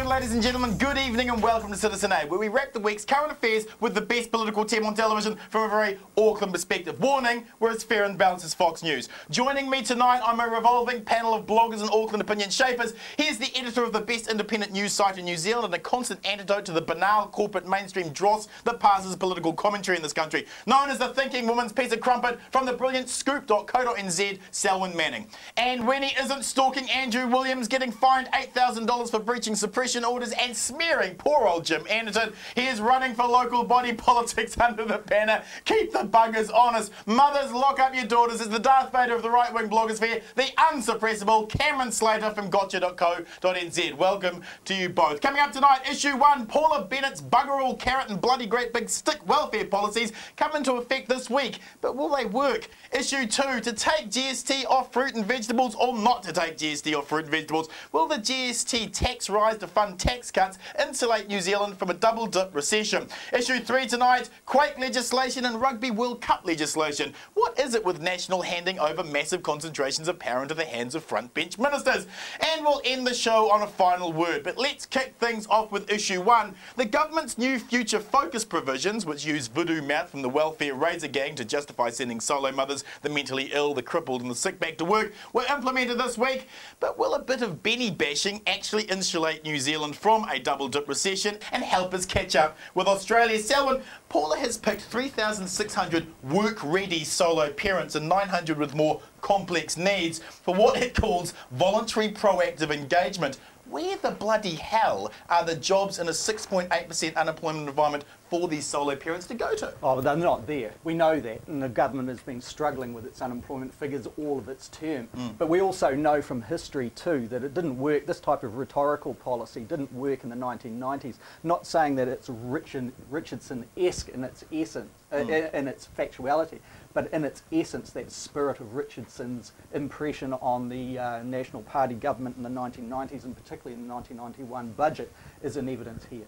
Ladies and gentlemen, good evening and welcome to Citizen A, where we wrap the week's current affairs with the best political team on television from a very Auckland perspective. Warning, we're as fair and balanced as Fox News. Joining me tonight, I'm a revolving panel of bloggers and Auckland opinion shapers. Here's the editor of the best independent news site in New Zealand and a constant antidote to the banal corporate mainstream dross that passes political commentary in this country. Known as the thinking woman's piece of crumpet from the brilliant scoop.co.nz, Selwyn Manning. And when he isn't stalking Andrew Williams, getting fined $8,000 for breaching suppression orders and smearing poor old Jim Anderton, he is running for local body politics under the banner "Keep the buggers honest. Mothers, lock up your daughters" is the Darth Vader of the right-wing blogosphere, the unsuppressible Cameron Slater from gotcha.co.nz. Welcome to you both. Coming up tonight, issue 1, Paula Bennett's bugger all carrot and bloody great big stick welfare policies come into effect this week, but will they work? Issue 2, to take GST off fruit and vegetables or not to take GST off fruit and vegetables. Will the GST tax rise to fund tax cuts insulate New Zealand from a double-dip recession? Issue 3 tonight, Quake legislation and Rugby World Cup legislation. What is it with National handing over massive concentrations of power into the hands of front-bench ministers? And we'll end the show on a final word, but let's kick things off with issue 1. The government's new future focus provisions, which use voodoo mouth from the welfare razor gang to justify sending solo mothers, the mentally ill, the crippled and the sick back to work, were implemented this week. But will a bit of Benny bashing actually insulate New Zealand from a double-dip recession and help us catch up with Australia? Selwyn, Paula has picked 3,600 work-ready solo parents and 900 with more complex needs for what it calls voluntary proactive engagement. Where the bloody hell are the jobs in a 6.8% unemployment environment for these solo parents to go to? Oh, they're not there. We know that, and the government has been struggling with its unemployment figures all of its term. But we also know from history too that it didn't work, this type of rhetorical policy didn't work in the 1990s. Not saying that it's Richardson-esque in its essence, in its factuality, but in its essence, that spirit of Richardson's impression on the National Party government in the 1990s, and particularly in the 1991 budget, is in evidence here.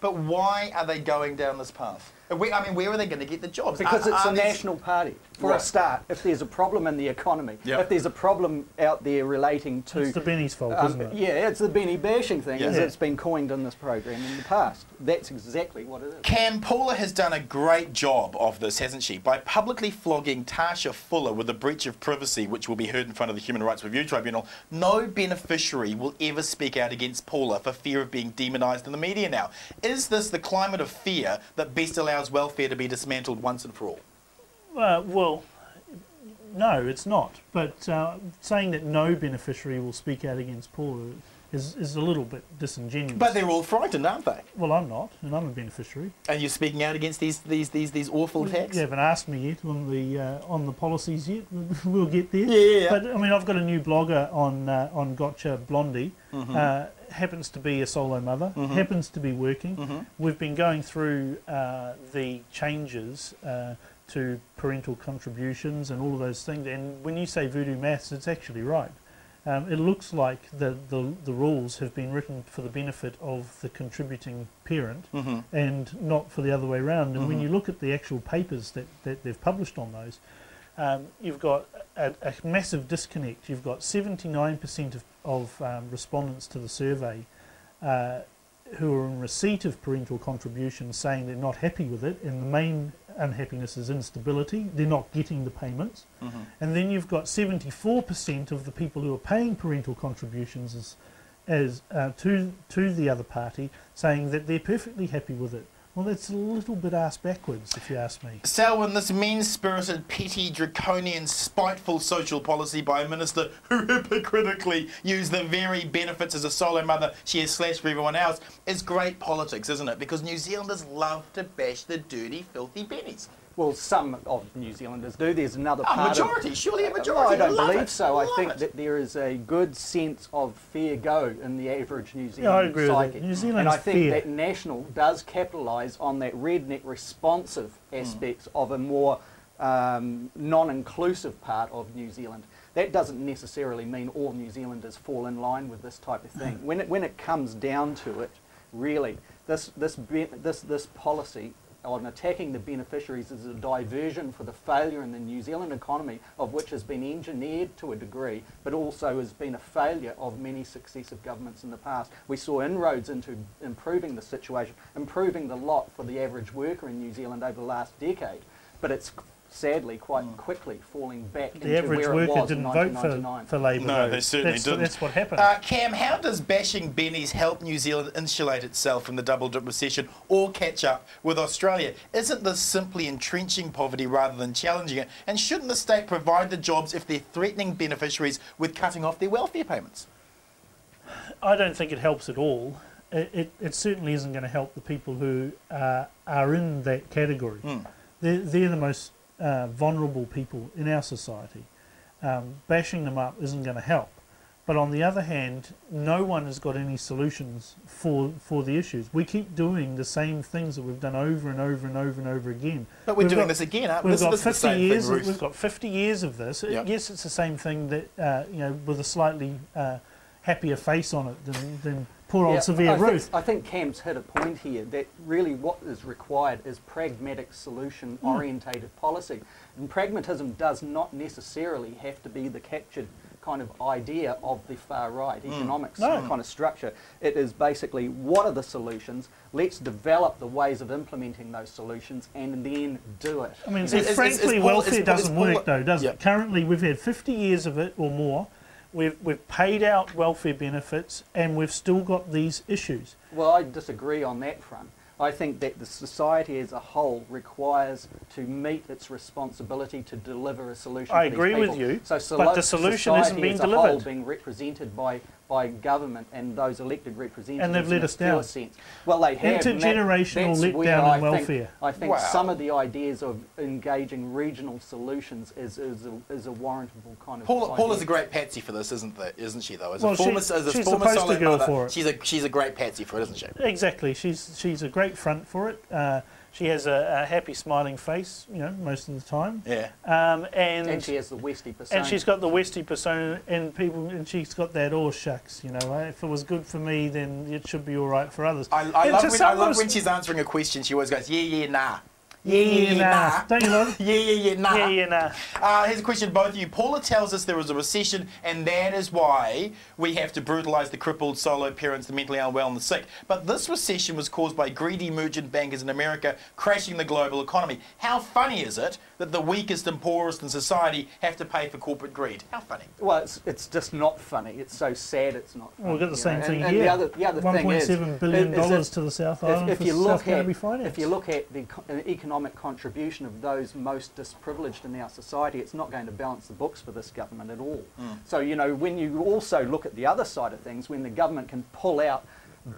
But why are they going down this path? I mean, where are they going to get the jobs? Because it's a national party. For a start, if there's a problem in the economy, if there's a problem out there relating to... It's the Benny's fault, isn't it? Yeah, it's the Benny bashing thing, as it's been coined in this program in the past. That's exactly what it is. Cam, Paula has done a great job of this, hasn't she? By publicly flogging Tasha Fuller with a breach of privacy, which will be heard in front of the Human Rights Review Tribunal, no beneficiary will ever speak out against Paula for fear of being demonised in the media now. Is this the climate of fear that best allows welfare to be dismantled once and for all? Well, no, it's not. But saying that no beneficiary will speak out against Paula is a little bit disingenuous. But they're all frightened, aren't they? Well, I'm not, and I'm a beneficiary. And you're speaking out against these awful attacks? You haven't asked me yet on the policies yet. We'll get there. Yeah. But I mean, I've got a new blogger on Gotcha, Blondie. Happens to be a solo mother, happens to be working. We've been going through the changes to parental contributions and all of those things, and when you say voodoo maths, it's actually right. It looks like the rules have been written for the benefit of the contributing parent and not for the other way around. And when you look at the actual papers that they've published on those, you've got a massive disconnect. You've got 79% of respondents to the survey who are in receipt of parental contributions saying they're not happy with it, and the main unhappiness is instability. They're not getting the payments. And then you've got 74% of the people who are paying parental contributions to the other party saying that they're perfectly happy with it. Well, that's a little bit ass backwards, if you ask me. Selwyn, this mean-spirited, petty, draconian, spiteful social policy by a minister who hypocritically used the very benefits as a solo mother she has slashed for everyone else is great politics, isn't it? Because New Zealanders love to bash the dirty, filthy bennies. Well, some of New Zealanders do. There's another part majority, surely a majority. I don't believe so. I think that there is a good sense of fair go in the average New Zealand I agree psyche. with that. New Zealand's and I think fair. that National does capitalise on that redneck responsive aspects of a more non-inclusive part of New Zealand. That doesn't necessarily mean all New Zealanders fall in line with this type of thing. When it comes down to it, really, this policy on attacking the beneficiaries is a diversion for the failure in the New Zealand economy, of which has been engineered to a degree, but also has been a failure of many successive governments in the past. We saw inroads into improving the situation, improving the lot for the average worker in New Zealand over the last decade, but it's sadly quite quickly falling back into where it was in 1999. The average worker didn't vote for Labour. No, they certainly didn't. That's what happened. Cam, how does bashing bennies help New Zealand insulate itself from the double-dip recession or catch up with Australia? Isn't this simply entrenching poverty rather than challenging it? And shouldn't the state provide the jobs if they're threatening beneficiaries with cutting off their welfare payments? I don't think it helps at all. It certainly isn't going to help the people who are in that category. They're the most vulnerable people in our society. Bashing them up isn't going to help. But on the other hand, no one has got any solutions for the issues. We keep doing the same things that we've done over and over and over and over again. But we're doing this again, aren't we? We've got 50 years. We've got 50 years of this. Yep. Yes, it's the same thing that with a slightly happier face on it than poor old Severe Ruth. I think Cam's hit a point here that really what is required is pragmatic solution-orientated policy. And pragmatism does not necessarily have to be the captured kind of idea of the far right economics kind of structure. It is basically, what are the solutions? Let's develop the ways of implementing those solutions and then do it. I mean, frankly, welfare doesn't work though, does it? Currently, we've had 50 years of it or more. We've paid out welfare benefits and we've still got these issues. Well, I disagree on that front. I think that the society as a whole requires to meet its responsibility to deliver a solution I for agree these with people. you, So but the solution isn't being as a whole delivered. being represented by government and those elected representatives. And they've let us down. Sense. Well, they have. Intergenerational letdown in welfare. I think some of the ideas of engaging regional solutions is a warrantable kind of Paula's a great patsy for this, isn't she, though? As a she's former the poster solo girl mother, for it. she's a great patsy for it, isn't she? Exactly. She's a great front for it. She has a happy, smiling face, most of the time. Yeah. And she has the Westie persona. And she's got the Westie persona, and she's got that shucks, if it was good for me, then it should be all right for others. I love when she's answering a question, she always goes, yeah, nah. Yeah, nah. Don't you love it? Nah. Yeah, nah. Here's a question to both of you. Paula tells us there is a recession, and that is why we have to brutalise the crippled, solo parents, the mentally unwell, and the sick. But this recession was caused by greedy merchant bankers in America crashing the global economy. How funny is it that the weakest and poorest in society have to pay for corporate greed? How funny? Well, it's just not funny. It's so sad it's not funny. Well, we've got the same thing and here. The other thing is $1.7 billion to the South Island if for you South Canterbury Finance. If you look at the economic contribution of those most disprivileged in our society, it's not going to balance the books for this government at all. So, when you also look at the other side of things, when the government can pull out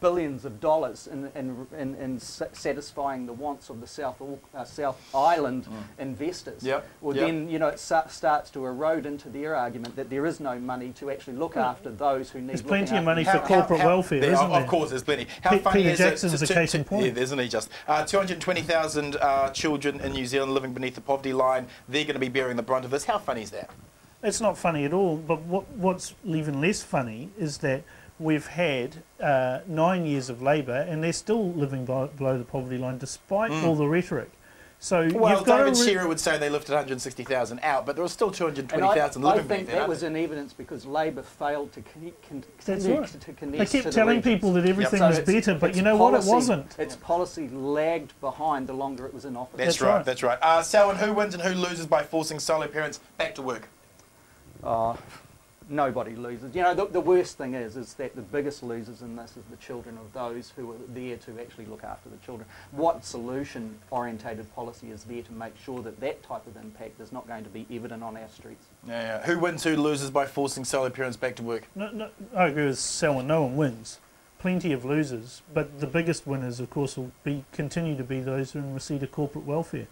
billions of dollars in satisfying the wants of the South Island investors, then it starts to erode into their argument that there is no money to actually look after those who need. There's plenty of money for corporate welfare, isn't there? Of course, there's plenty. How funny Peter is Jackson's it? a case in point. Yeah, isn't he just? 220,000 children in New Zealand living beneath the poverty line. They're going to be bearing the brunt of this. How funny is that? It's not funny at all. But what's even less funny is that we've had 9 years of Labour, and they're still living below the poverty line, despite all the rhetoric. So you've got David Shearer would say they lifted 160,000 out, but there was still 220,000 living. I think that was in evidence because Labour failed to connect They kept telling people that everything was better, but you know what? It wasn't. Its policy lagged behind the longer it was in office. That's right. That's right. Selwyn, who wins and who loses by forcing solo parents back to work? Nobody loses. The worst thing is that the biggest losers in this is the children of those who are there to actually look after the children. What solution-orientated policy is there to make sure that that type of impact is not going to be evident on our streets? Yeah. Who wins, who loses by forcing solo parents back to work? No, I agree with Selwyn. No one wins. Plenty of losers, but the biggest winners, of course, will continue to be those who are in receipt of corporate welfare.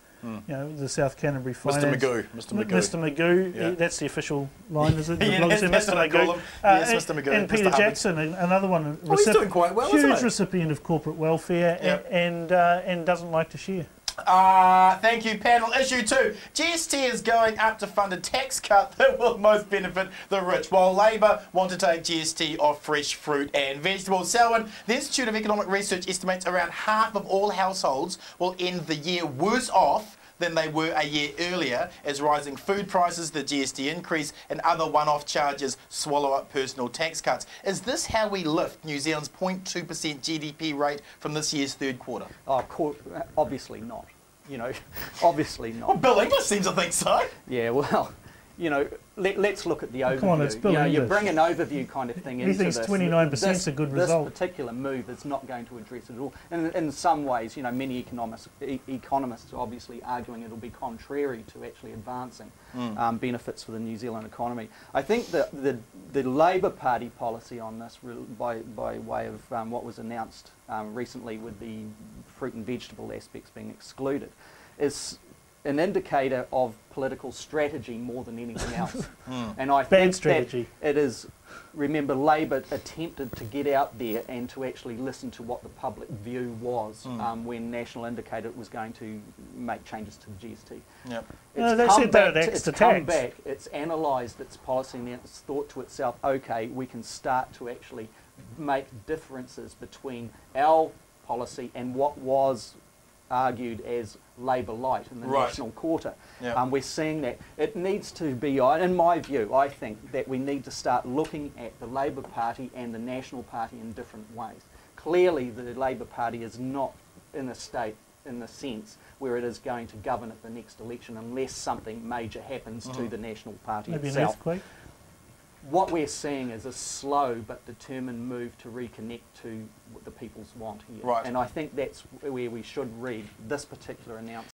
The South Canterbury Finance. Mr. Magoo, that's the official line, is it? Yes, Mr. Magoo. Yes, Mr. Magoo. And Peter Jackson, another one. He's doing quite well, isn't he? Huge recipient of corporate welfare and doesn't like to share. Thank you, panel. Issue 2. GST is going up to fund a tax cut that will most benefit the rich, while Labor want to take GST off fresh fruit and vegetables. Selwyn, the Institute of Economic Research estimates around half of all households will end the year worse off than they were a year earlier, as rising food prices, the GST increase and other one-off charges swallow up personal tax cuts. Is this how we lift New Zealand's 0.2% GDP rate from this year's third quarter? Oh, obviously not. You know, obviously not. Well, Bill English seems to think so. Yeah, well, you know, let's look at the overview. Come on, it's Bill English. You bring an overview kind of thing into this. He thinks 29% is a good result. This particular move is not going to address it at all. And in some ways, you know, many economists are obviously arguing it'll be contrary to actually advancing benefits for the New Zealand economy. I think that the Labor Party policy on this, by way of what was announced recently with the fruit and vegetable aspects being excluded, is an indicator of political strategy more than anything else. And I think that it is, remember, Labor attempted to get out there and to actually listen to what the public view was when National indicated it was going to make changes to the GST. Yep. It's come back, it's analysed its policy and it's thought to itself, okay, we can start to actually make differences between our policy and what was argued as Labor light in the national quarter. Yep. We're seeing that it needs to be, in my view, I think that we need to start looking at the Labor Party and the National Party in different ways. Clearly the Labor Party is not in a state, in the sense, where it is going to govern at the next election unless something major happens to the National Party Maybe itself. an earthquake? What we're seeing is a slow but determined move to reconnect to what the people's want here. Right. And I think that's where we should read this particular announcement.